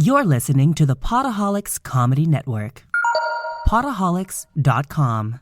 You're listening to the Podaholics Comedy Network. Podaholics.com.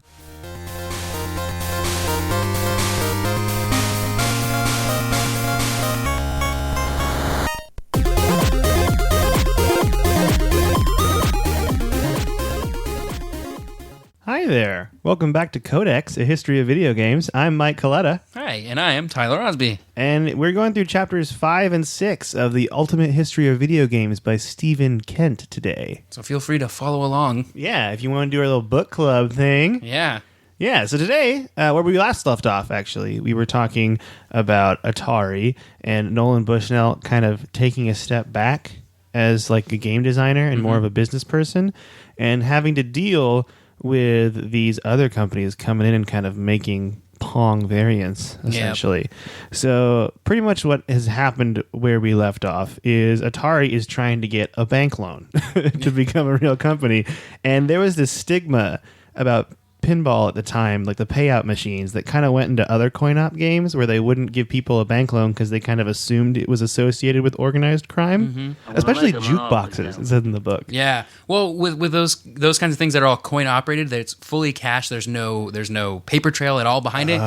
Hi there. Welcome back to Codex, a history of video games. I'm Mike Coletta. Hi, and I am Tyler Osby. And we're going through chapters 5 and 6 of The Ultimate History of Video Games by Stephen Kent today. So feel free to follow along. Yeah, if you want to do our little book club thing. Yeah. Yeah, so today, where we last left off, actually, we were talking about Atari and Nolan Bushnell kind of taking a step back as like a game designer and more of a business person and having to deal with these other companies coming in and kind of making Pong variants, essentially. Yep. So pretty much what has happened where we left off is Atari is trying to get a bank loan to become a real company. And there was this stigma about pinball at the time, like the payout machines that kind of went into other coin-op games where they wouldn't give people a bank loan because they kind of assumed it was associated with organized crime, especially jukeboxes, it said in the book. Yeah. Well, with those kinds of things that are all coin operated, that it's fully cash, there's no paper trail at all behind it.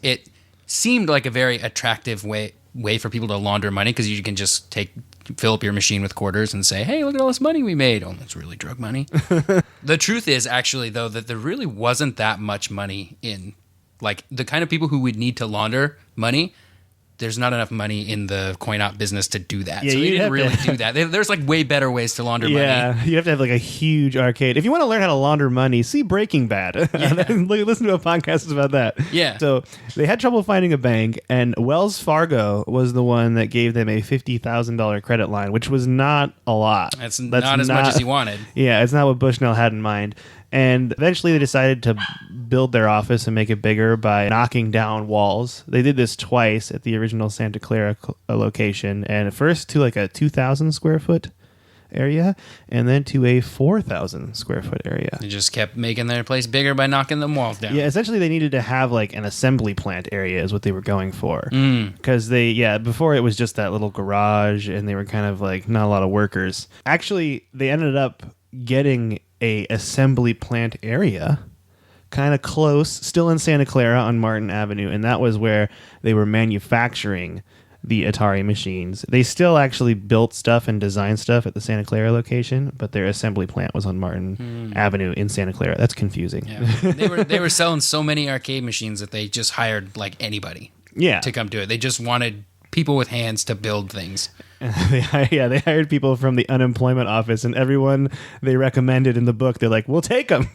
It seemed like a very attractive way for people to launder money because you can just fill up your machine with quarters and say, hey, look at all this money we made. Oh, that's really drug money. The truth is actually, though, that there really wasn't that much money in, like, the kind of people who would need to launder money. There's not enough money in the coin-op business to do that. Yeah, so they didn't really do that. There's like way better ways to launder money. Yeah, you have to have like a huge arcade. If you want to learn how to launder money, see Breaking Bad. Listen to a podcast about that. Yeah. So they had trouble finding a bank, and Wells Fargo was the one that gave them a $50,000 credit line, which was not a lot. That's not as much as he wanted. Yeah, it's not what Bushnell had in mind. And eventually they decided to build their office and make it bigger by knocking down walls. They did this twice at the original Santa Clara location, and first to like a 2,000 square foot area and then to a 4,000 square foot area. They just kept making their place bigger by knocking the walls down. Yeah, essentially they needed to have like an assembly plant area is what they were going for. Because before it was just that little garage and they were kind of like not a lot of workers. Actually, they ended up getting a assembly plant area kind of close, still in Santa Clara on Martin Avenue, and that was where they were manufacturing the Atari machines. They still actually built stuff and designed stuff at the Santa Clara location, but their assembly plant was on Martin Avenue in Santa Clara. That's confusing. Yeah. They were selling so many arcade machines that they just hired like anybody to come do it. They just wanted people with hands to build things. They hired people from the unemployment office, and everyone they recommended in the book, they're like, we'll take them.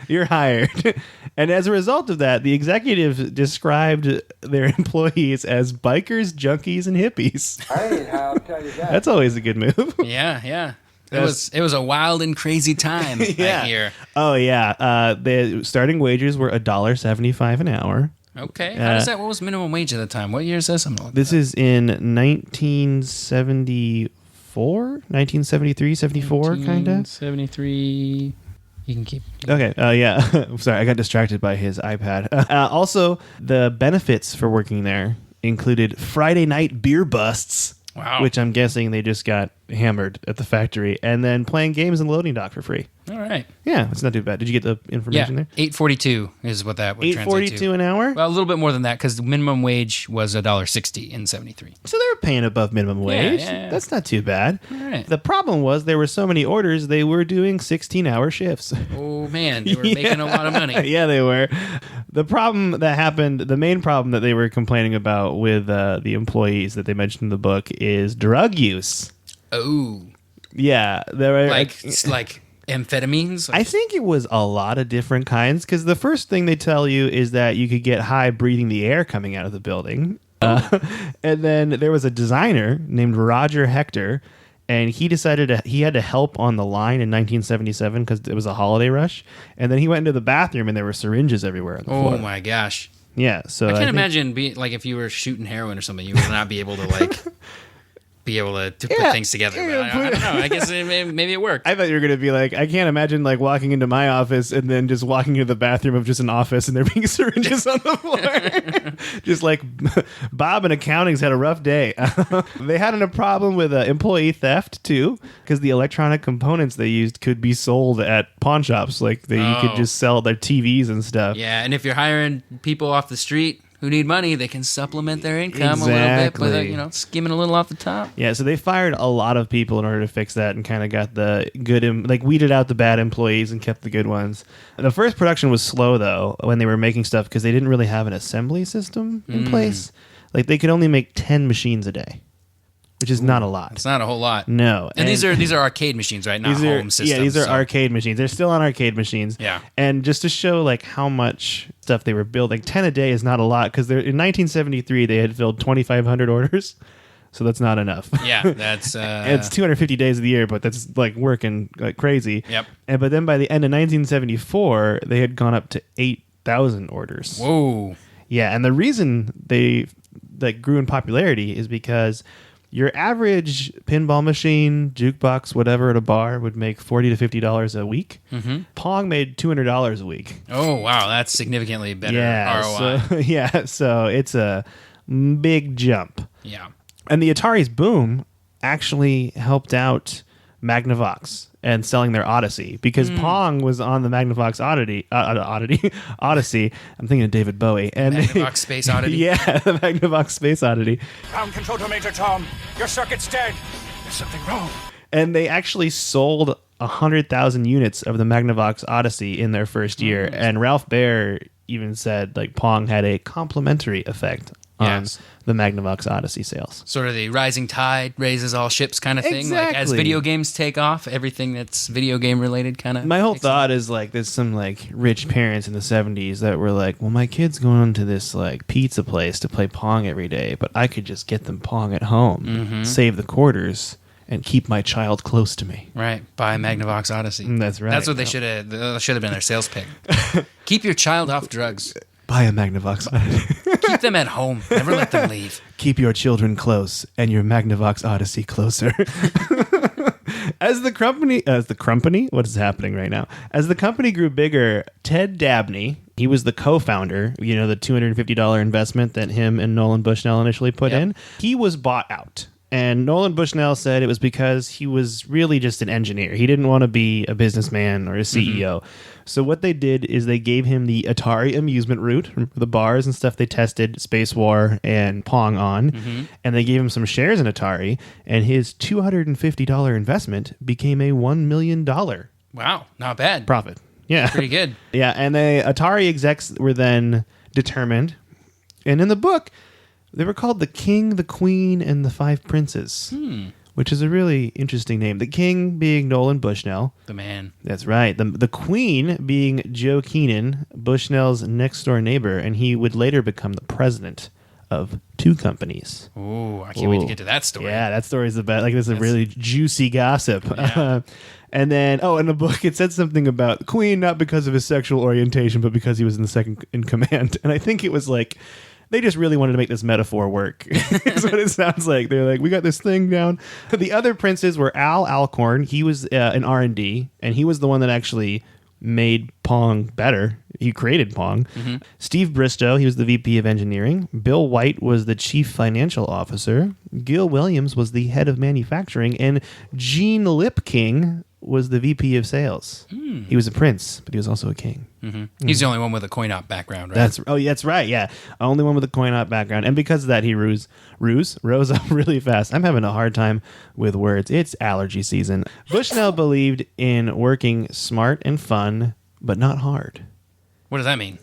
You're hired. And as a result of that, the executive described their employees as bikers, junkies, and hippies. I'll tell you that. That's always a good move. Yeah. It was a wild and crazy time I hear. Oh, yeah. The starting wages were $1.75 an hour. Okay. How does that? What was minimum wage at the time? What year is this? This is in 1974, 1973, 74, kind of. 1973. You can keep. Okay. Yeah. I'm sorry. I got distracted by his iPad. Also, the benefits for working there included Friday night beer busts. Wow. Which I'm guessing they just got hammered at the factory, and then playing games in the loading dock for free. All right. Yeah, it's not too bad. Did you get the information there? $8.42 is what that would translate to. $8.42 an hour? Well, a little bit more than that because the minimum wage was $1.60 in 73. So they were paying above minimum wage. Yeah. That's not too bad. All right. The problem was there were so many orders, they were doing 16-hour shifts. Oh, man. They were making a lot of money. Yeah, they were. The problem that happened, the main problem that they were complaining about with the employees that they mentioned in the book is drug use. Oh. Yeah. There were like amphetamines? I think it was a lot of different kinds because the first thing they tell you is that you could get high breathing the air coming out of the building. And then there was a designer named Roger Hector, and he decided he had to help on the line in 1977 because it was a holiday rush. And then he went into the bathroom and there were syringes everywhere on the floor. Oh my gosh. Yeah. So I can't imagine being like if you were shooting heroin or something, you would not be able to like be able to put things together. But I don't know. I guess maybe it worked. I thought you were going to be like, I can't imagine like walking into my office and then just walking into the bathroom of just an office and there being syringes on the floor. Just like Bob in accounting's had a rough day. They had a problem with employee theft too, because the electronic components they used could be sold at pawn shops. Like you could just sell their TVs and stuff. Yeah, and if you're hiring people off the street who need money, they can supplement their income a little bit by skimming a little off the top. Yeah, so they fired a lot of people in order to fix that and kind of got the good, weeded out the bad employees and kept the good ones. The first production was slow, though, when they were making stuff because they didn't really have an assembly system in place. Like, they could only make 10 machines a day, which is not a lot. It's not a whole lot. No. And these are arcade machines, right? Not home systems. Yeah, these are arcade machines. They're still on arcade machines. Yeah. And just to show like how much stuff they were building, 10 a day is not a lot because in 1973 they had filled 2,500 orders. So that's not enough. Yeah, that's it's 250 days of the year, but that's like working like crazy. Yep. But then by the end of 1974, they had gone up to 8,000 orders. Whoa. Yeah, and the reason they grew in popularity is because your average pinball machine, jukebox, whatever at a bar would make $40 to $50 a week. Mm-hmm. Pong made $200 a week. Oh, wow. That's significantly better ROI. So it's a big jump. Yeah. And the Atari's boom actually helped out Magnavox and selling their Odyssey because Pong was on the Magnavox Odyssey. I'm thinking of David Bowie. And Magnavox Space Oddity. Yeah, the Magnavox Space Oddity. Ground control to Major Tom. Your circuit's dead. There's something wrong. And they actually sold 100,000 units of the Magnavox Odyssey in their first year. And Ralph Baer even said like Pong had a complementary effect on the Magnavox Odyssey sales. Sort of the rising tide raises all ships kind of thing. Exactly. Like as video games take off, everything that's video game related kind of. My whole thought is like there's some like rich parents in the 70s that were like, well, my kid's going to this like pizza place to play Pong every day, but I could just get them Pong at home, save the quarters, and keep my child close to me. Right. Buy Magnavox Odyssey. That's right. That's what they should have been their sales pitch. Keep your child off drugs. Buy a Magnavox Odyssey. Keep them at home. Never let them leave. Keep your children close and your Magnavox Odyssey closer. As the company, what is happening right now? As the company grew bigger, Ted Dabney, he was the co-founder, the $250 investment that him and Nolan Bushnell initially put in. He was bought out. And Nolan Bushnell said it was because he was really just an engineer. He didn't want to be a businessman or a CEO. So what they did is they gave him the Atari amusement route, the bars and stuff they tested Space War and Pong on, and they gave him some shares in Atari, and his $250 investment became a $1 million Wow, not bad. profit. Yeah. Pretty good. Yeah, and the Atari execs were then determined, and in the book, they were called the King, the Queen, and the Five Princes, which is a really interesting name. The King being Nolan Bushnell. The man. That's right. The Queen being Joe Keenan, Bushnell's next-door neighbor, and he would later become the president of two companies. Ooh, I can't wait to get to that story. Yeah, that story's the best. Like, this is a really juicy gossip. Yeah. And then, in the book, it said something about the Queen, not because of his sexual orientation, but because he was in the second in command. And I think it was like, they just really wanted to make this metaphor work. Is what it sounds like. They're like, we got this thing down. The other princes were Al Alcorn. He was in R&D, and he was the one that actually made Pong better. He created Pong. Steve Bristow, he was the VP of engineering. Bill White was the chief financial officer. Gil Williams was the head of manufacturing. And Gene Lipking was the VP of sales. He was a prince, but he was also a king. He's the only one with a coin-op background, right? That's right, yeah. Only one with a coin-op background. And because of that, he rose up really fast. I'm having a hard time with words. It's allergy season. Bushnell believed in working smart and fun, but not hard. What does that mean?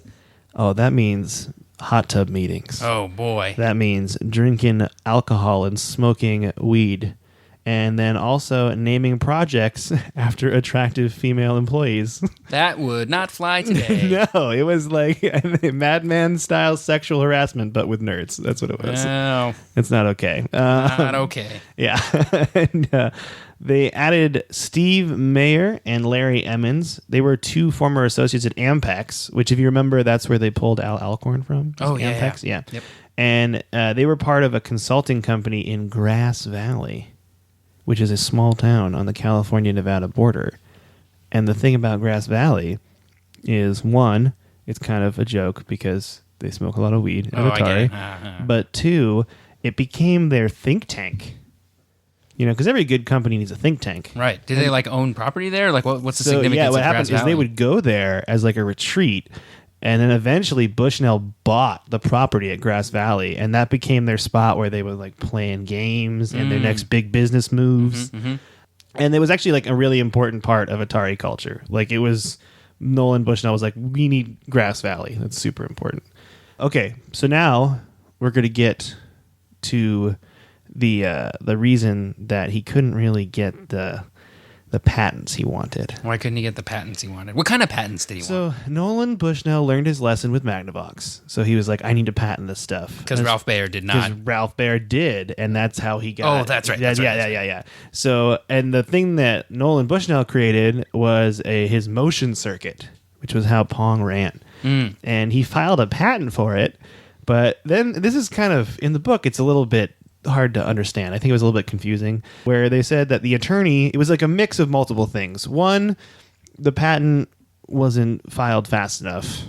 Oh, that means hot tub meetings. Oh, boy. That means drinking alcohol and smoking weed. And then also naming projects after attractive female employees. That would not fly today. No, it was like Madman style sexual harassment, but with nerds. That's what it was. No. It's not okay. Not okay. Yeah. And they added Steve Mayer and Larry Emmons. They were two former associates at Ampex, which, if you remember, that's where they pulled Al Alcorn from. Oh, yeah. Ampex, yeah. Yep. And they were part of a consulting company in Grass Valley, which is a small town on the California-Nevada border. And the thing about Grass Valley is, one, it's kind of a joke because they smoke a lot of weed at Atari. But two, it became their think tank. Because every good company needs a think tank. Right. Did they own property there? What's the significance yeah, what of happened Grass is they Valley? would go there as a retreat, and then eventually Bushnell bought the property at Grass Valley, and that became their spot where they would plan games and their next big business moves. And it was actually a really important part of Atari culture. It was Nolan Bushnell was we need Grass Valley. That's super important. Okay, so now we're going to get to the reason that he couldn't really get the patents he wanted. Why couldn't he get the patents he wanted? What kind of patents did he want? So Nolan Bushnell learned his lesson with Magnavox. So he was I need to patent this stuff. Because Ralph Baer did not. Because Ralph Baer did, and that's how he got. Oh, that's right. Yeah. So, and the thing that Nolan Bushnell created was his motion circuit, which was how Pong ran. And he filed a patent for it. But then this is kind of, in the book, it's a little bit hard to understand. I think it was a little bit confusing, where they said that the attorney, it was a mix of multiple things. One, the patent wasn't filed fast enough.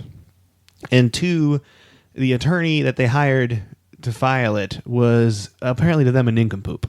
And two, the attorney that they hired to file it was apparently to them a nincompoop.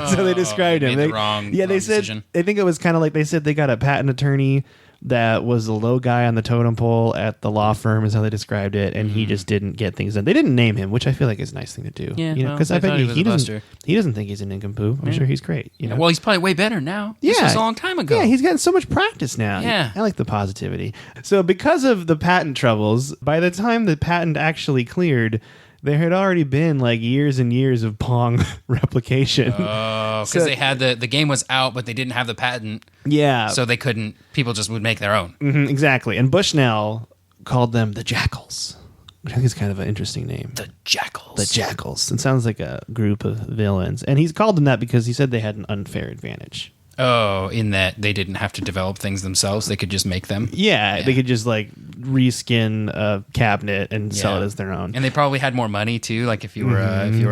So they described him. Made the wrong they said, decision. I think it was kind of they said they got a patent attorney that was the low guy on the totem pole at the law firm, is how they described it, and he just didn't get things done. They didn't name him, which I feel like is a nice thing to do. Yeah, because well, I bet he was a buster. he doesn't think he's a nincompoop. I'm sure he's great. Well, he's probably way better now. This was a long time ago. Yeah, he's gotten so much practice now. Yeah. I like the positivity. So because of the patent troubles, by the time the patent actually cleared, there had already been years and years of Pong replication. Oh, because they had the game was out, but they didn't have the patent. Yeah. So they couldn't, people just would make their own. Exactly. And Bushnell called them the Jackals, which I think is kind of an interesting name. The Jackals. The Jackals. It sounds like a group of villains. And he's called them that because he said they had an unfair advantage. Oh, in that they didn't have to develop things themselves. They could just make them. Yeah. They could just reskin a cabinet and sell it as their own. And they probably had more money too. If you were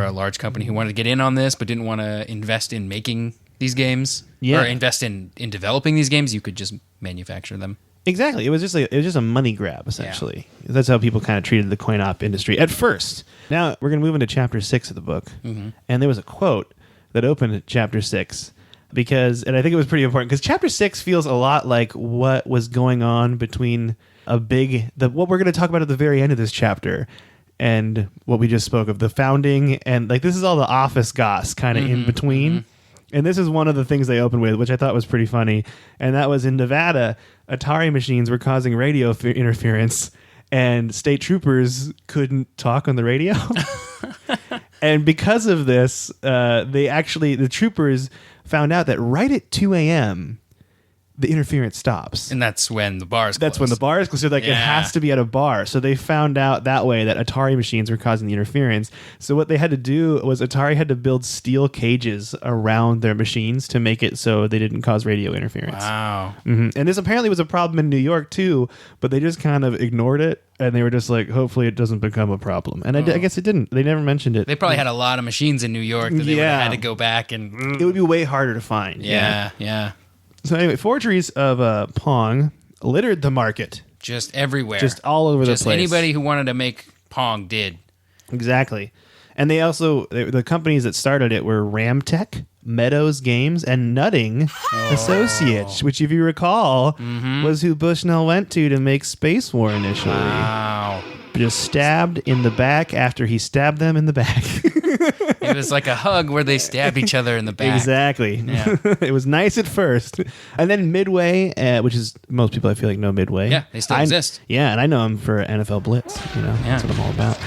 a large company who wanted to get in on this but didn't want to invest in making these games or invest in developing these games, you could just manufacture them. Exactly. It was just a money grab, essentially. Yeah. That's how people kind of treated the coin-op industry at first. Now we're going to move into chapter 6 of the book. And there was a quote that opened at chapter 6 and I think it was pretty important because chapter 6 feels a lot like what was going on between what we're going to talk about at the very end of this chapter and what we just spoke of, the founding, and this is all the office goss kind of in between. And this is one of the things they opened with, which I thought was pretty funny. And that was in Nevada, Atari machines were causing radio interference and state troopers couldn't talk on the radio. And because of this, the troopers found out that right at 2 a.m., the interference stops. And that's when the bars close. That's when the bars close. So it has to be at a bar. So they found out that way that Atari machines were causing the interference. So what they had to do was Atari had to build steel cages around their machines to make it so they didn't cause radio interference. Wow. And this apparently was a problem in New York too, but they just kind of ignored it. And they were just hopefully it doesn't become a problem. And I guess it didn't. They never mentioned it. They probably had a lot of machines in New York that they would have had to go back and... It would be way harder to find. Yeah. So anyway, forgeries of Pong littered the market. Just everywhere. Just all over the place. Anybody who wanted to make Pong did. Exactly. And they also, the companies that started it were Ramtech, Meadows Games, and Nutting Associates, which, if you recall, was who Bushnell went to make Space War initially. Wow. Just stabbed in the back after he stabbed them in the back. It was like a hug where they stabbed each other in the back. Exactly. Yeah. It was nice at first. And then Midway, which is, most people I feel know Midway. Yeah, they still exist. Yeah, and I know him for NFL Blitz. That's what I'm all about.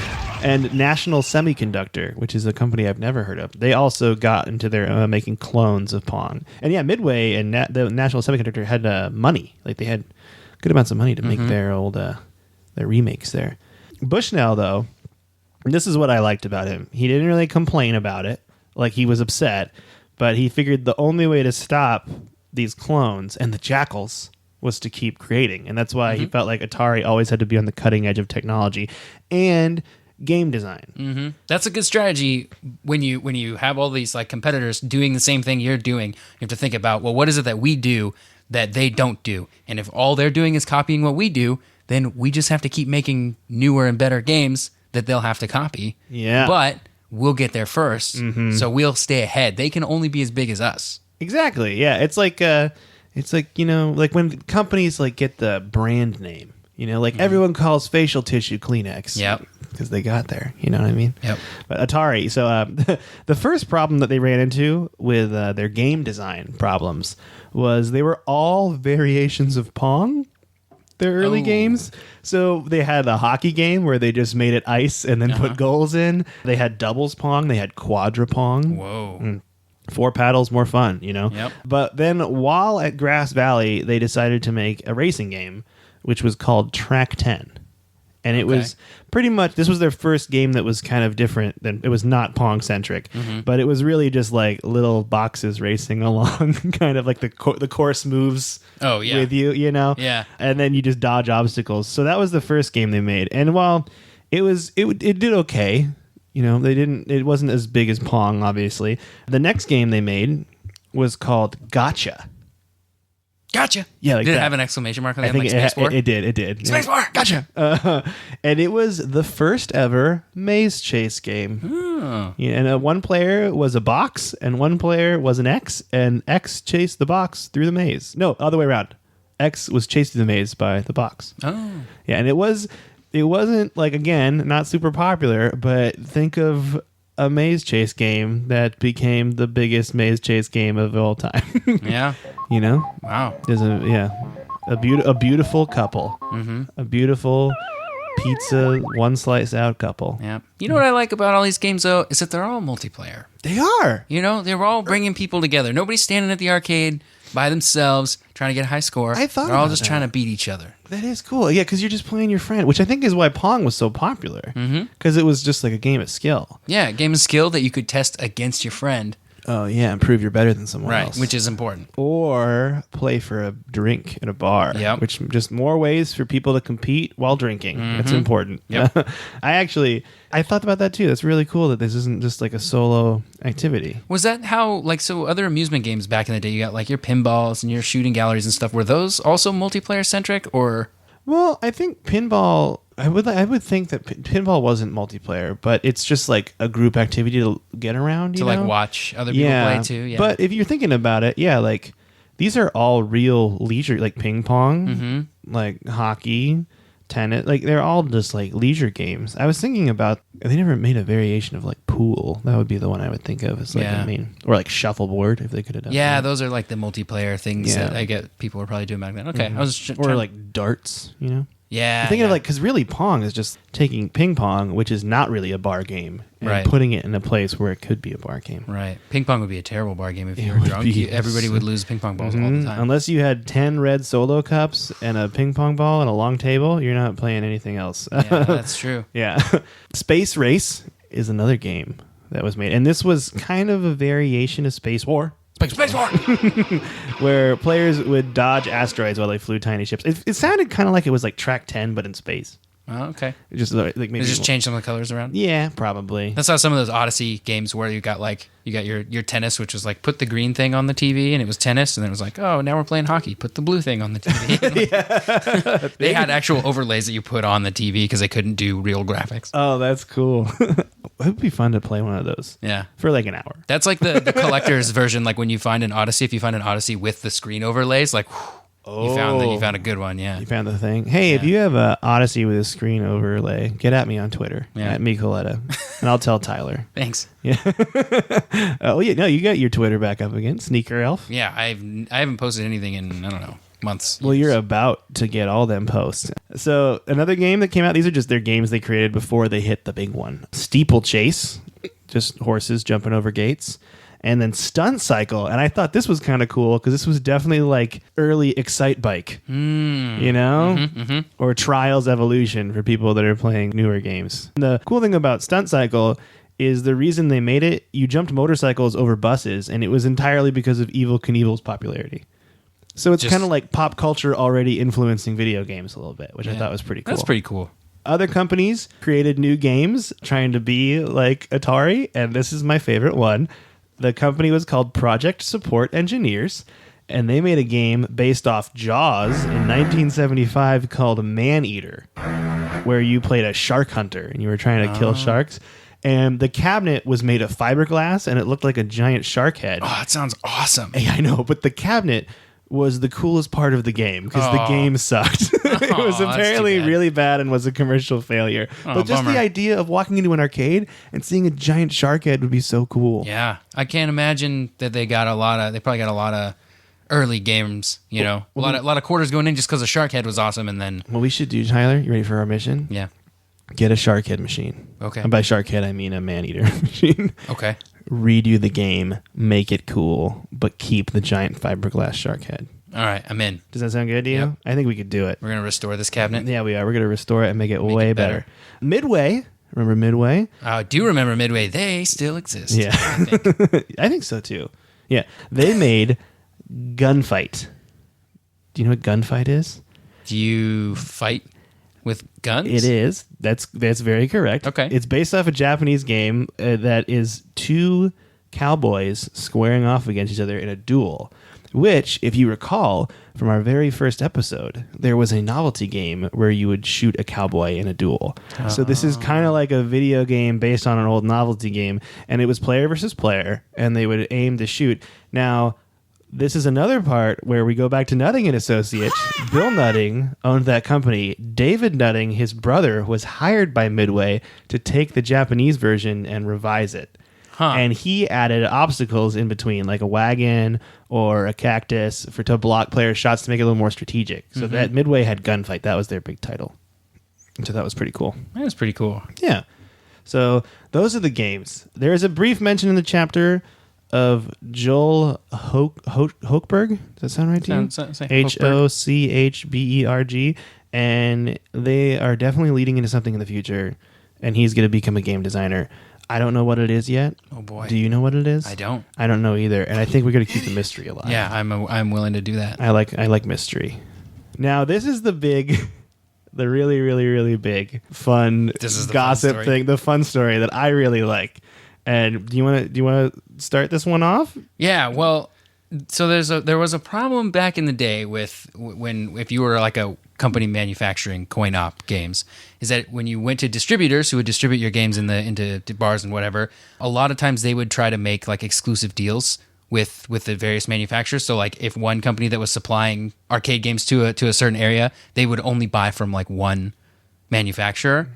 And National Semiconductor, which is a company I've never heard of. They also got into their making clones of Pong. And yeah, Midway and the National Semiconductor had money. They had good amounts of money to make their old their remakes there. Bushnell, though, this is what I liked about him. He didn't really complain about it. He was upset. But he figured the only way to stop these clones and the Jackals was to keep creating. And that's why he felt like Atari always had to be on the cutting edge of technology. And game design. That's a good strategy when you have all these like competitors doing the same thing you're doing. You have to think about, well, what is it that we do that they don't do? And if all they're doing is copying what we do, then we just have to keep making newer and better games that they'll have to copy. Yeah. But we'll get there first, so we'll stay ahead. They can only be as big as us. Exactly. Yeah. It's like like when companies like get the brand name, like everyone calls facial tissue Kleenex. Yep. Because they got there. You know what I mean? Yep. But Atari. So the first problem that they ran into with their game design problems was they were all variations of Pong. Their early games. So they had a hockey game where they just made it ice and then put goals in. They had doubles Pong. They had quadra Pong. Whoa. 4 paddles, more fun, Yep. But then while at Grass Valley, they decided to make a racing game, which was called Track 10. And it was pretty much, this was their first game that was kind of different than, it was not Pong centric, but it was really just like little boxes racing along, kind of like the course moves with you, Yeah. And then you just dodge obstacles. So that was the first game they made. And while it did okay, it wasn't as big as Pong, obviously. The next game they made was called Gotcha. Gotcha. Yeah, like did it that. have an exclamation mark on I the end, think like Space War? it did. Space War! Gotcha. And it was the first ever maze chase game. Oh. Yeah, and one player was a box, and one player was an X, and X chased the box through the maze. No, other way around. X was chased through the maze by the box. Oh. Yeah, and it wasn't, like, again, not super popular, but think of a maze chase game that became the biggest maze chase game of all time. Yeah. Wow. There's a beautiful couple. A beautiful pizza, one slice out couple. Yeah. You know what I like about all these games, though, is that they're all multiplayer. They are. They're all bringing people together. Nobody's standing at the arcade by themselves trying to get a high score. I thought they're all about just that. trying to beat each other. That is cool. Yeah, because you're just playing your friend, which I think is why Pong was so popular. Because it was just like a game of skill. Yeah, a game of skill that you could test against your friend. Oh, yeah, and prove you're better than someone Right, else. which is important. Or play for a drink at a bar. Yep. Which just more ways for people to compete while drinking. That's important. Yep. I thought about that too. That's really cool that this isn't just like a solo activity. Was that how, so other amusement games back in the day, you got like your pinballs and your shooting galleries and stuff, were those also multiplayer centric or? Well, I think pinball, I would think that pinball wasn't multiplayer, but it's just like a group activity to get around, like watch other people play too. Yeah. But if you're thinking about it, yeah, like these are all real leisure, like ping pong, like hockey, tennis, like they're all just like leisure games. I was thinking about, they never made a variation of like pool. That would be the one I would think of as like a main, or like shuffleboard if they could have done yeah, that. those are like the multiplayer things that I get people were probably doing back then. Okay. I was Or like darts, yeah. I'm thinking of like, because really Pong is just taking ping pong, which is not really a bar game, and Right. putting it in a place where it could be a bar game. Right. Ping pong would be a terrible bar game if you It were would drunk. be. Everybody would lose ping pong balls all the time. Unless you had 10 red solo cups and a ping pong ball and a long table, you're not playing anything else. Yeah, that's true. Yeah. Space Race is another game that was made. And this was kind of a variation of Space War. Space War! Where players would dodge asteroids while they flew tiny ships. It sounded kind of like it was like Track 10, but in space. Oh, okay. It just like maybe They just change some of the colors around? Yeah, probably. That's how some of those Odyssey games where you got your tennis, which was like put the green thing on the TV and it was tennis, and then it was like, oh, now we're playing hockey. Put the blue thing on the TV. They had actual overlays that you put on the TV because they couldn't do real graphics. Oh, that's cool. It would be fun to play one of those. Yeah. For like an hour. That's like the collector's version, like when you find an Odyssey, if you find an Odyssey with the screen overlays, like whew, you found a good one, yeah. You found the thing. Hey, if you have a Odyssey with a screen overlay, get at me on Twitter at Micoletta, and I'll tell Tyler. Thanks. Yeah. Oh yeah, no, you got your Twitter back up again, Sneaker Elf. Yeah, I haven't posted anything in, I don't know, months. Well, you're about to get all them posts. So another game that came out, these are just their games they created before they hit the big one. Steeplechase, just horses jumping over gates. And then Stunt Cycle. And I thought this was kind of cool because this was definitely like early Excite Bike, or Trials Evolution for people that are playing newer games. And the cool thing about Stunt Cycle is the reason they made it, you jumped motorcycles over buses, and it was entirely because of Evel Knievel's popularity. So it's kind of like pop culture already influencing video games a little bit, which I thought was pretty cool. That's pretty cool. Other companies created new games trying to be like Atari, and this is my favorite one. The company was called Project Support Engineers, and they made a game based off Jaws in 1975 called Maneater, where you played a shark hunter and you were trying to kill sharks. And the cabinet was made of fiberglass, and it looked like a giant shark head. Oh, that sounds awesome. Yeah, I know, but the cabinet was the coolest part of the game because the game sucked. It was apparently really bad and was a commercial failure. But just the idea of walking into an arcade and seeing a giant shark head would be so cool. Yeah, I can't imagine that they probably got a lot of early games, a lot of quarters going in just because the shark head was awesome, and then... What we should do, Tyler, you ready for our mission? Yeah. Get a shark head machine. Okay. And by shark head, I mean a man-eater machine. Okay. Redo the game, make it cool, but keep the giant fiberglass shark head. All right, I'm in. Does that sound good to you? Yep. I think we could do it. We're going to restore this cabinet. Yeah, we are. We're going to restore it and make it way better. Midway. Remember Midway? I do remember Midway. They still exist. Yeah. I think. I think so, too. Yeah. They made Gunfight. Do you know what Gunfight is? Do you fight with guns? It is. That's very correct. Okay. It's based off a Japanese game that is two cowboys squaring off against each other in a duel, which, if you recall from our very first episode, there was a novelty game where you would shoot a cowboy in a duel. So this is kind of like a video game based on an old novelty game, and it was player versus player, and they would aim to shoot. Now, this is another part where we go back to Nutting and Associates. Bill Nutting owned that company. David Nutting, his brother, was hired by Midway to take the Japanese version and revise it. And he added obstacles in between, like a wagon or a cactus to block players' shots to make it a little more strategic. So that Midway had Gunfight. That was their big title. So that was pretty cool. That was pretty cool. Yeah. So those are the games. There is a brief mention in the chapter of Joel Hochberg. Does that sound right to you? Hochberg. And they are definitely leading into something in the future. And he's going to become a game designer. I don't know what it is yet. Oh boy. Do you know what it is? I don't. I don't know either. And I think we're going to keep the mystery alive. Yeah, I'm willing to do that. I like mystery. Now, this is the really, really, really big, fun gossip thing, the fun story that I really like. And do you want to start this one off? Yeah, well, so there was a problem back in the day with if you were like a company manufacturing coin-op games, is that when you went to distributors who would distribute your games into bars and whatever, a lot of times they would try to make like exclusive deals with the various manufacturers. So like if one company that was supplying arcade games to a certain area, they would only buy from like one manufacturer.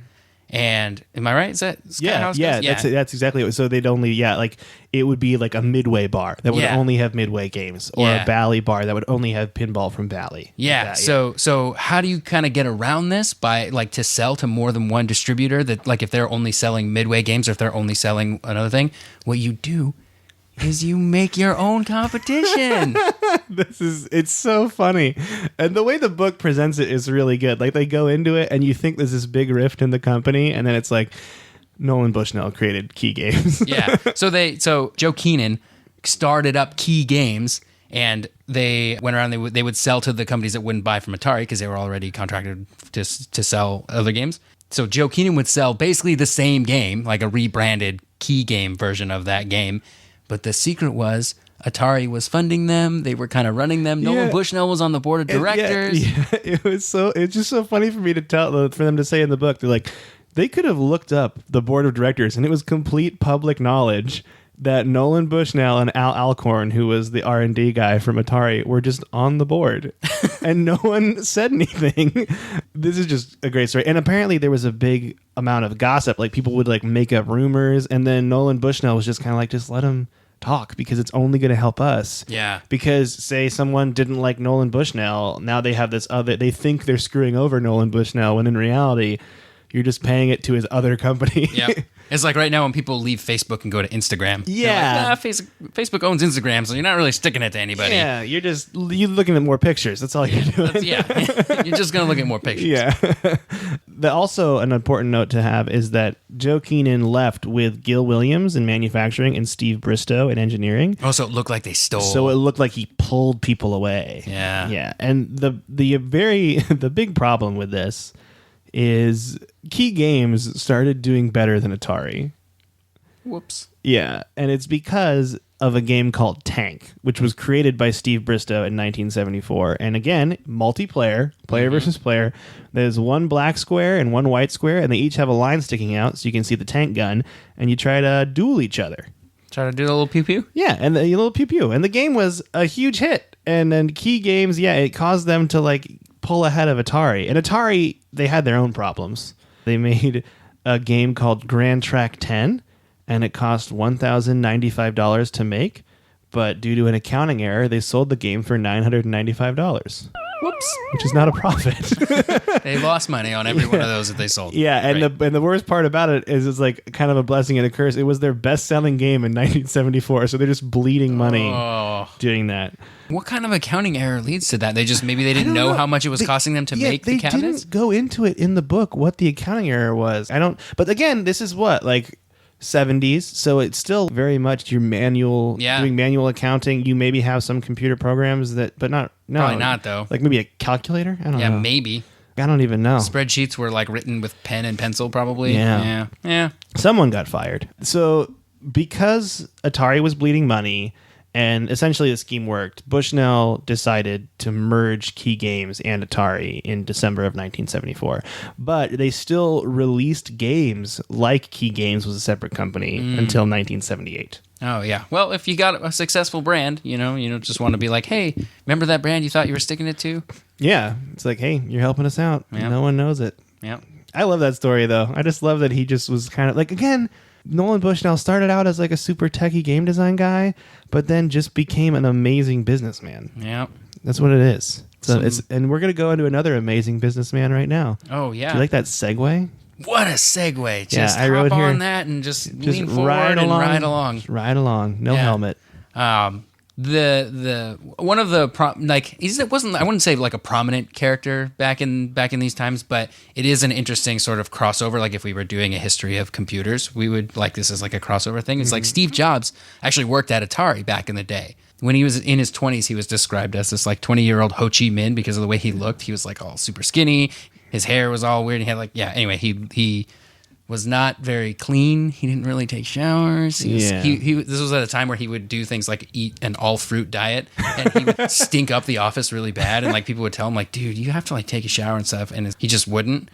And am I right? Is that how it goes? That's exactly it. So they'd only like it would be like a Midway bar that would only have Midway games, or a Bally bar that would only have pinball from Bally. Yeah. So how do you kind of get around this by like to sell to more than one distributor? That like if they're only selling Midway games, or if they're only selling another thing, what you do is you make your own competition. It's so funny. And the way the book presents it is really good. Like they go into it and you think there's this big rift in the company, and then it's like Nolan Bushnell created Key Games. Yeah. So Joe Keenan started up Key Games, and they went around, they would sell to the companies that wouldn't buy from Atari because they were already contracted to sell other games. So Joe Keenan would sell basically the same game, like a rebranded Key Game version of that game. But the secret was Atari was funding them. They were kind of running them. Nolan Bushnell was on the board of directors. It's just so funny for me to for them to say in the book. They're like, they could have looked up the board of directors, and it was complete public knowledge that Nolan Bushnell and Al Alcorn, who was the R&D guy from Atari, were just on the board. And no one said anything. This is just a great story. And apparently there was a big amount of gossip. Like people would like make up rumors, and then Nolan Bushnell was just kind of like, just let him talk because it's only going to help us. Yeah. Because say someone didn't like Nolan Bushnell, now they have this other, they think they're screwing over Nolan Bushnell when in reality you're just paying it to his other company. Yeah. It's like right now when people leave Facebook and go to Instagram. Yeah. Like, Facebook owns Instagram, so you're not really sticking it to anybody. Yeah, you're looking at more pictures. That's all you're doing. You're just going to look at more pictures. Yeah. Also, an important note to have is that Joe Keenan left with Gil Williams in manufacturing and Steve Bristow in engineering. Oh, so it looked like they stole. So it looked like he pulled people away. Yeah. Yeah. And the big problem with this is Key Games started doing better than Atari. Whoops. Yeah, and it's because of a game called Tank, which was created by Steve Bristow in 1974. And again, multiplayer, player versus player. There's one black square and one white square, and they each have a line sticking out so you can see the tank gun, and you try to duel each other. Try to do a little pew-pew? Yeah, and the little pew-pew. And the game was a huge hit. And then Key Games, yeah, it caused them to like pull ahead of Atari. And Atari, they had their own problems. They made a game called Grand Track 10, and it cost $1,095 to make, but due to an accounting error, they sold the game for $995. Whoops. Which is not a profit. They lost money on every one of those that they sold. Yeah, and Right. the worst part about it is it's like kind of a blessing and a curse. It was their best-selling game in 1974, so they're just bleeding money doing that. What kind of accounting error leads to that? They didn't know how much it was costing them to make the cabinets? They didn't go into it in the book what the accounting error was. But again, this is what, like 70s, so it's still very much your manual, doing manual accounting. You maybe have some computer programs but no. Probably not, though. Like maybe a calculator? I don't know. Yeah, maybe. I don't even know. Spreadsheets were like written with pen and pencil, probably. Yeah. Yeah. Someone got fired. So because Atari was bleeding money, and essentially the scheme worked, Bushnell decided to merge Key Games and Atari in December of 1974. But they still released games like Key Games was a separate company until 1978. Oh, yeah. Well, if you got a successful brand, you don't just want to be like, hey, remember that brand you thought you were sticking it to? Yeah. It's like, hey, you're helping us out. Yep. No one knows it. Yeah. I love that story, though. I just love that he just was kind of like, again, Nolan Bushnell started out as like a super techie game design guy, but then just became an amazing businessman. Yeah. That's what it is. So and we're going to go into another amazing businessman right now. Oh, yeah. Do you like that segue? What a segue. Just I wrote hop here, on that and just lean forward ride and along, ride along. Just ride along. No Yeah. helmet. The one of the I wouldn't say like a prominent character back in these times, but it is an interesting sort of crossover. Like if we were doing a history of computers, we would like this as like a crossover thing. It's like Steve Jobs actually worked at Atari back in the day. When he was in his 20s, he was described as this like 20-year-old Ho Chi Minh because of the way he looked. He was like all super skinny. His hair was all weird. He had like, anyway, he was not very clean. He didn't really take showers. This was at a time where he would do things like eat an all fruit diet, and he would stink up the office really bad. And like people would tell him like, dude, you have to like take a shower and stuff. And he just wouldn't,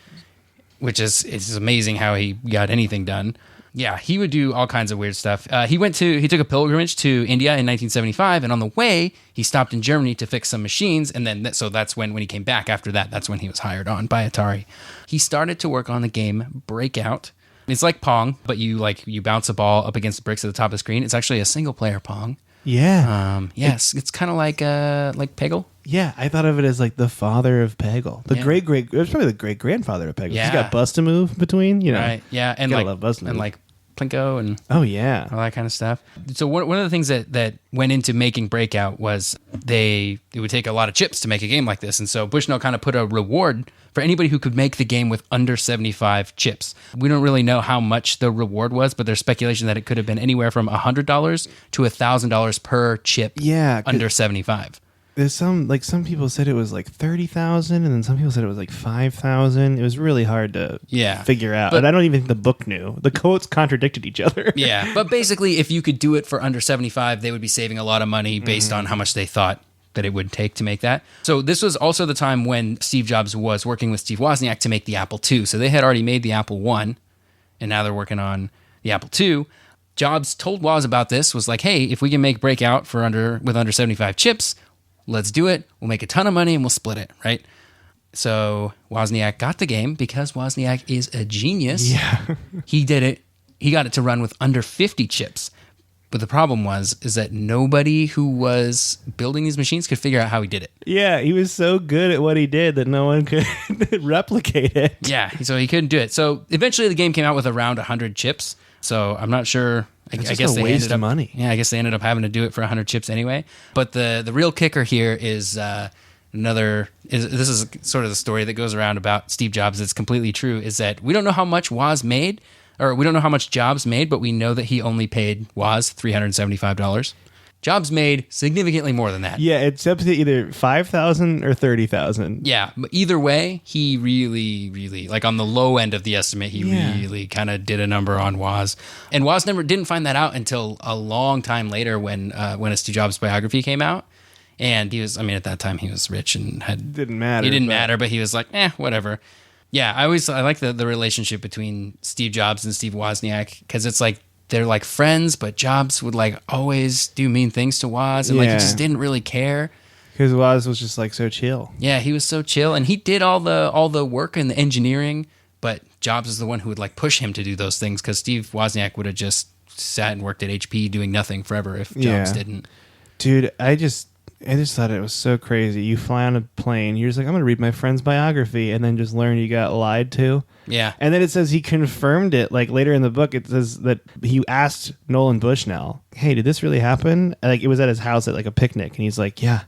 which is, it's amazing how he got anything done. Yeah, he would do all kinds of weird stuff. He took a pilgrimage to India in 1975, and on the way, he stopped in Germany to fix some machines, and then so that's when he came back after that, that's when he was hired on by Atari. He started to work on the game Breakout. It's like Pong, but you bounce a ball up against the bricks at the top of the screen. It's actually a single-player Pong. Yeah. Yes, it's kind of like Peggle. Yeah, I thought of it as like the father of Peggle. It was probably the great-grandfather of Peggle. Yeah. He's got Bust-A-Move between, Right, yeah, and gotta love Bust-A-Move. and like Plinko and Oh, yeah. all that kind of stuff. So one of the things that went into making Breakout was it would take a lot of chips to make a game like this. And so Bushnell kind of put a reward for anybody who could make the game with under 75 chips. We don't really know how much the reward was, but there's speculation that it could have been anywhere from $100 to $1,000 per chip under 75. There's some people said it was like 30,000, and then some people said it was like 5,000. It was really hard to figure out. But I don't even think the book knew. The quotes contradicted each other. Yeah, but basically, if you could do it for under 75, they would be saving a lot of money based on how much they thought that it would take to make that. So this was also the time when Steve Jobs was working with Steve Wozniak to make the Apple II. So they had already made the Apple I, and now they're working on the Apple II. Jobs told Woz about this, was like, hey, if we can make Breakout with under 75 chips, let's do it. We'll make a ton of money and we'll split it, right? So Wozniak got the game because Wozniak is a genius. Yeah. He did it. He got it to run with under 50 chips. But the problem is that nobody who was building these machines could figure out how he did it. Yeah, he was so good at what he did that no one could replicate it. Yeah, so he couldn't do it. So eventually the game came out with around 100 chips. So I'm not sure. I guess a waste of money. Yeah, I guess they ended up having to do it for 100 chips anyway. But the real kicker here is this is sort of the story that goes around about Steve Jobs that's completely true, is that we don't know how much Woz made, or we don't know how much Jobs made, but we know that he only paid Woz $375. Jobs made significantly more than that. Yeah, it's up to either 5,000 or 30,000. Yeah, but either way, he really, like on the low end of the estimate, he really kind of did a number on Woz. And Woz never didn't find that out until a long time later when a Steve Jobs biography came out. And he was, at that time he was rich and Didn't matter. He didn't matter, but he was like, whatever. Yeah, I like the relationship between Steve Jobs and Steve Wozniak, because it's like, they're like friends, but Jobs would like always do mean things to Woz, and like he just didn't really care. Because Woz was just like so chill. Yeah, he was so chill, and he did all the work and the engineering, but Jobs is the one who would like push him to do those things, because Steve Wozniak would have just sat and worked at HP doing nothing forever if Jobs didn't. Dude, I just thought it was so crazy. You fly on a plane, you're just like, I'm going to read my friend's biography, and then just learn you got lied to. Yeah. And then it says he confirmed it. Like later in the book, it says that he asked Nolan Bushnell, hey, did this really happen? Like it was at his house at like a picnic. And he's like, yeah,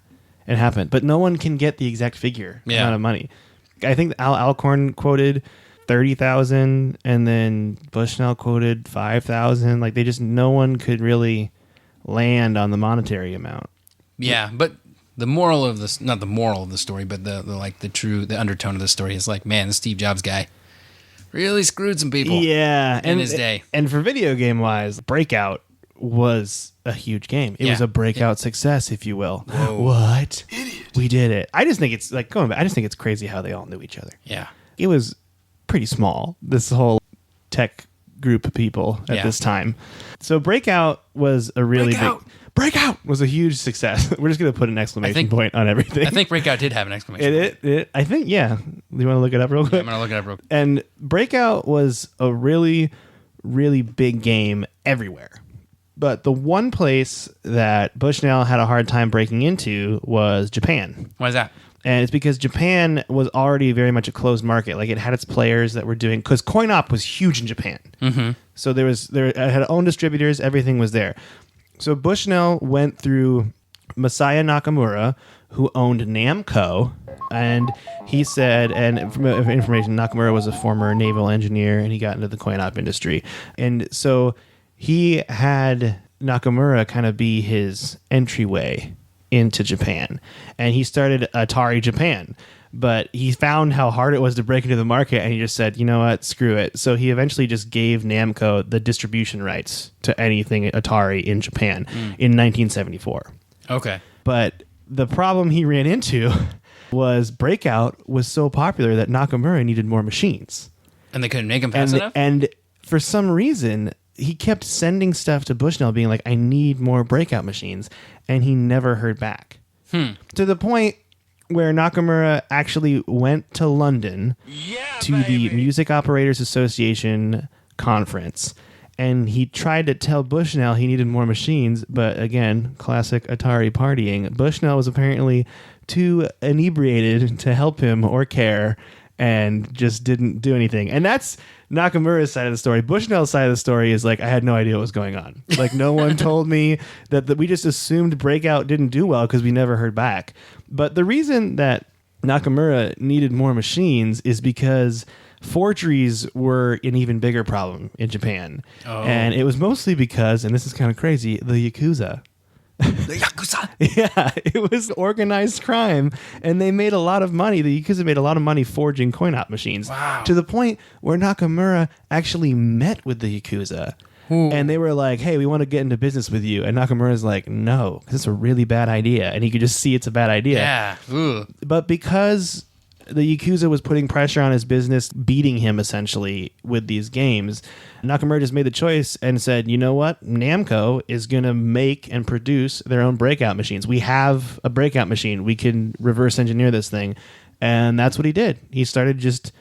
it happened. But no one can get the exact figure amount of money. I think Al Alcorn quoted 30,000 and then Bushnell quoted 5,000. Like no one could really land on the monetary amount. Yeah, but the moral of this, not the moral of the story, but the undertone of the story is like, man, the Steve Jobs guy really screwed some people. Yeah, in his day. And for video game wise, Breakout was a huge game. It was a breakout success, if you will. Whoa. What? Idiot. We did it. I just think it's like going back. I just think it's crazy how they all knew each other. Yeah, it was pretty small. This whole tech group of people at this time. So Breakout was a really big. Breakout was a huge success. We're just going to put an exclamation point on everything. I think Breakout did have an exclamation point. I think, yeah. You want to look it up real quick? Yeah, I'm going to look it up real quick. And Breakout was a really, really big game everywhere. But the one place that Bushnell had a hard time breaking into was Japan. Why is that? And it's because Japan was already very much a closed market. Like it had its players that were doing, because coin-op was huge in Japan. Mm-hmm. So it had own distributors, everything was there. So Bushnell went through Masaya Nakamura, who owned Namco, and he said, and from information, Nakamura was a former naval engineer, and he got into the coin-op industry. And so he had Nakamura kind of be his entryway into Japan. And he started Atari Japan. But he found how hard it was to break into the market, and he just said, you know what, screw it. So he eventually just gave Namco the distribution rights to anything Atari in Japan in 1974. Okay. But the problem he ran into was Breakout was so popular that Nakamura needed more machines. And they couldn't make them fast enough? And for some reason, he kept sending stuff to Bushnell being like, I need more Breakout machines. And he never heard back. To the point where Nakamura actually went to London to the Music Operators Association conference, and he tried to tell Bushnell he needed more machines, but again, classic Atari partying. Bushnell was apparently too inebriated to help him or care, and just didn't do anything. And that's Nakamura's side of the story. Bushnell's side of the story is like, I had no idea what was going on. Like, no one told me that we just assumed Breakout didn't do well because we never heard back. But the reason that Nakamura needed more machines is because forgeries were an even bigger problem in Japan. Oh. And it was mostly because, and this is kind of crazy, the Yakuza. The Yakuza. Yeah, it was organized crime, and they made a lot of money. The Yakuza made a lot of money forging coin-op machines. Wow. To the point where Nakamura actually met with the Yakuza. Ooh. And they were like, hey, we want to get into business with you. And Nakamura's like, no, this is a really bad idea. And he could just see it's a bad idea. Yeah. Ooh. But because the Yakuza was putting pressure on his business, beating him essentially with these games, Nakamura just made the choice and said, you know what? Namco is going to make and produce their own Breakout machines. We have a Breakout machine. We can reverse engineer this thing. And that's what he did. He started just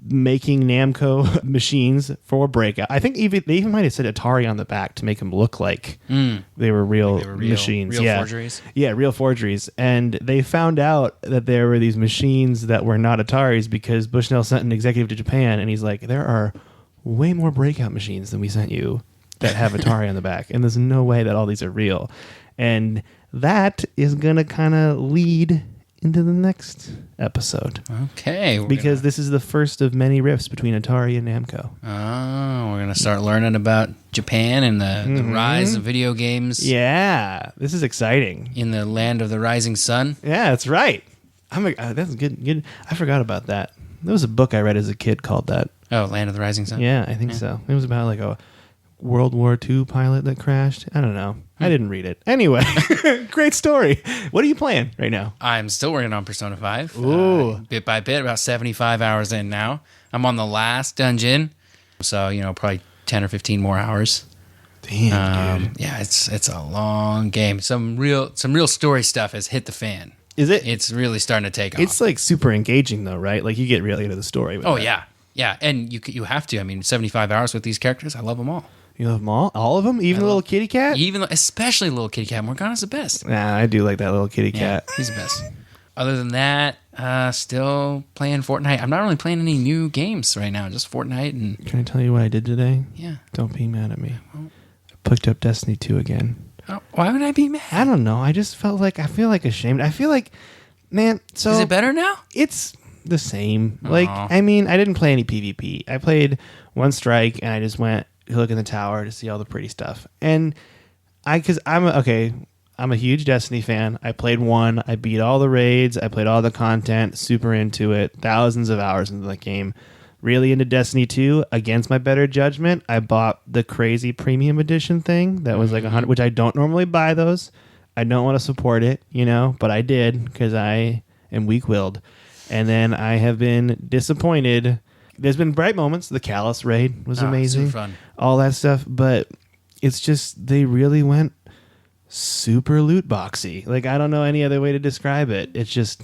making Namco machines for Breakout. I think they even might have said Atari on the back to make them look like they were real machines. Real forgeries? Yeah, real forgeries. And they found out that there were these machines that were not Ataris because Bushnell sent an executive to Japan, and he's like, there are way more Breakout machines than we sent you that have Atari on the back, and there's no way that all these are real. And that is going to kind of lead into the next episode. Okay. Because this is the first of many rifts between Atari and Namco. Oh, we're going to start learning about Japan and the rise of video games. Yeah, this is exciting. In the land of the rising sun. Yeah, that's right. That's good. I forgot about that. There was a book I read as a kid called that. Oh, Land of the Rising Sun? Yeah, I think so. It was about like a World War II pilot that crashed. I don't know. I didn't read it. Anyway, great story. What are you playing right now? I'm still working on Persona 5. Ooh. Bit by bit, about 75 hours in now. I'm on the last dungeon. So, probably 10 or 15 more hours. Damn, dude. Yeah, it's a long game. Some real story stuff has hit the fan. Is it? It's really starting to take off. It's like super engaging though, right? Like you get really into the story. With that. Yeah. Yeah, and you have to. I mean, 75 hours with these characters. I love them all. You love them all of them, even the little kitty cat. Especially little kitty cat. Morgana's the best. Nah, I do like that little kitty cat. He's the best. Other than that, still playing Fortnite. I'm not really playing any new games right now. Just Fortnite and. Can I tell you what I did today? Yeah. Don't be mad at me. I picked up Destiny 2 again. Oh, why would I be mad? I don't know. I feel like ashamed. I feel like, man. So is it better now? It's the same. Like, I mean, I didn't play any PvP. I played one strike, and I just went to look in the tower to see all the pretty stuff. And I'm a huge Destiny fan. I played one. I beat all the raids. I played all the content. Super into it. Thousands of hours into the game. Really into Destiny 2. Against my better judgment, I bought the crazy premium edition thing that was like $100, which I don't normally buy those. I don't want to support it, but I did because I am weak-willed. And then I have been disappointed. There's been bright moments. The Callus raid was amazing. Super fun. All that stuff. But it's just, they really went super loot boxy. Like, I don't know any other way to describe it. It's just,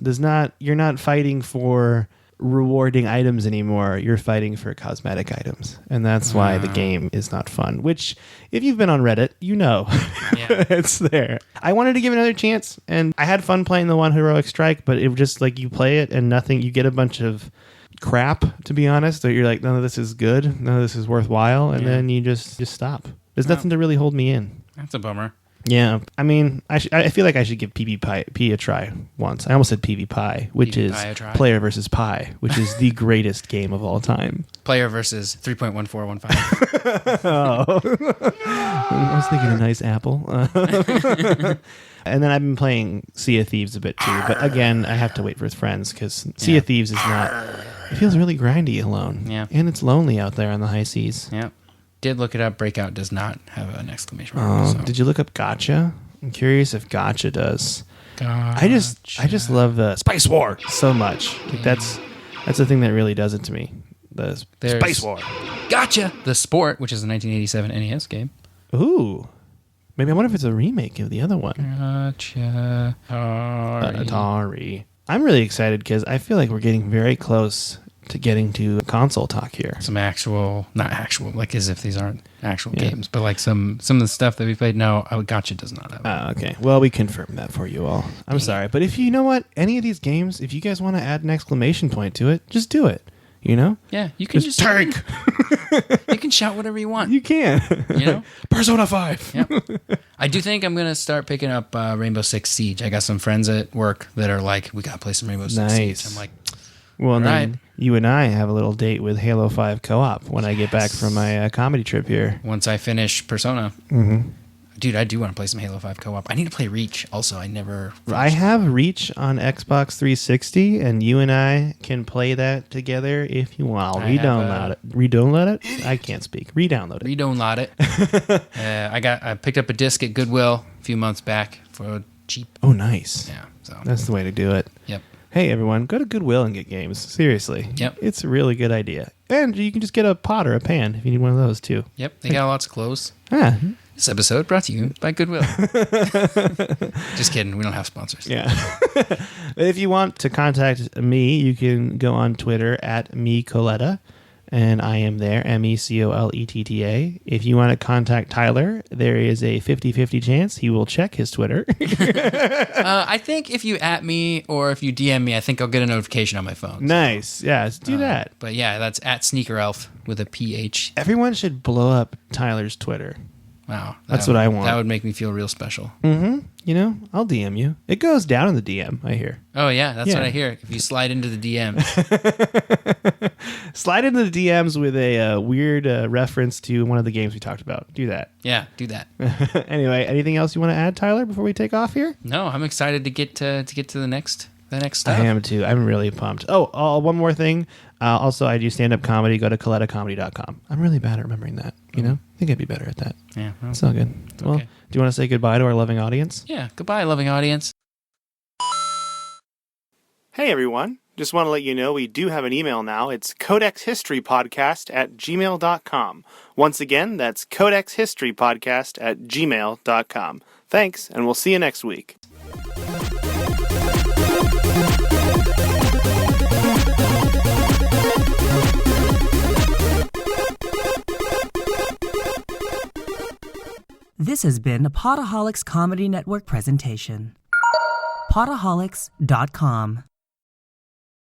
you're not fighting for rewarding items anymore. You're fighting for cosmetic items. And that's why the game is not fun. Which, if you've been on Reddit, you know. Yeah. It's there. I wanted to give it another chance, and I had fun playing the one Heroic Strike, but it was just like you play it and nothing, you get a bunch of crap, to be honest, that you're like, none of this is good, none of this is worthwhile, and then you just stop. There's nothing to really hold me in. That's a bummer. Yeah, I mean, I feel like I should give PvP a try once. I almost said PvPie, which is Player versus Pie, which is the greatest game of all time. Player versus 3.1415. I was thinking a nice apple. And then I've been playing Sea of Thieves a bit too, but again, I have to wait for friends because Sea of Thieves is not. It feels really grindy alone. Yeah, and it's lonely out there on the high seas. Yeah. Did look it up. Breakout does not have an exclamation mark. So. Did you look up Gotcha? I'm curious if Gotcha does. Gotcha. I just love the Spice War so much. Like that's the thing that really does it to me. There's Spice War. Gotcha. The Sport, which is a 1987 NES game. Ooh. Maybe I wonder if it's a remake of the other one. Gotcha. Atari. I'm really excited because I feel like we're getting very close to getting to console talk here. Some not actual, like as if these aren't actual games, but like some of the stuff that we played. No, Gotcha does not have it. Okay. Well, we confirmed that for you all. I'm sorry. But if you know what, any of these games, if you guys want to add an exclamation point to it, just do it. Yeah, you can just tank. You can shout whatever you want. You can. Persona 5. Yep. I do think I'm going to start picking up Rainbow Six Siege. I got some friends at work that are like, we got to play some Rainbow Six Siege. I'm like, well, then you and I have a little date with Halo 5 co-op when I get back from my comedy trip here. Once I finish Persona. Mm-hmm. Dude, I do want to play some Halo 5 co-op. I need to play Reach also. I have Reach on Xbox 360, and you and I can play that together if you want. I'll re-download it. Re-download it? I can't speak. Re-download it. Re-download it. I picked up a disc at Goodwill a few months back for cheap. Oh, nice. Yeah. So that's the way to do it. Yep. Hey, everyone, go to Goodwill and get games. Seriously. Yep. It's a really good idea. And you can just get a pot or a pan if you need one of those, too. Yep. They got lots of clothes. Ah. This episode brought to you by Goodwill. Just kidding. We don't have sponsors. Yeah. If you want to contact me, you can go on Twitter at mecoletta, and I am there, MECOLETTA. If you want to contact Tyler, there is a 50-50 chance he will check his Twitter. I think if you at me or if you DM me, I think I'll get a notification on my phone. Nice. Yeah, let's do that. But yeah, that's at SneakerElf with a PH. Everyone should blow up Tyler's Twitter. Wow. That's what I want. That would make me feel real special. You know, I'll DM you. It goes down in the DM, I hear. Oh, yeah. That's Yeah. what I hear. If you slide into the DMs. Slide into the DMs with a weird reference to one of the games we talked about. Do that. Yeah, do that. Anyway, anything else you want to add, Tyler, before we take off here? No, I'm excited to get to the next stuff. I am too. I'm really pumped. Oh, one more thing. Also, I do stand-up comedy. Go to colettacomedy.com. I'm really bad at remembering that. You know, I think I'd be better at that. Yeah, well, It's all good. Well, okay. do you want to say goodbye to our loving audience? Yeah, goodbye, loving audience. Hey, everyone. Just want to let you know we do have an email now. It's codexhistorypodcast@gmail.com. Once again, that's codexhistorypodcast@gmail.com. Thanks, and we'll see you next week. This has been a Podaholics Comedy Network presentation. Podaholics.com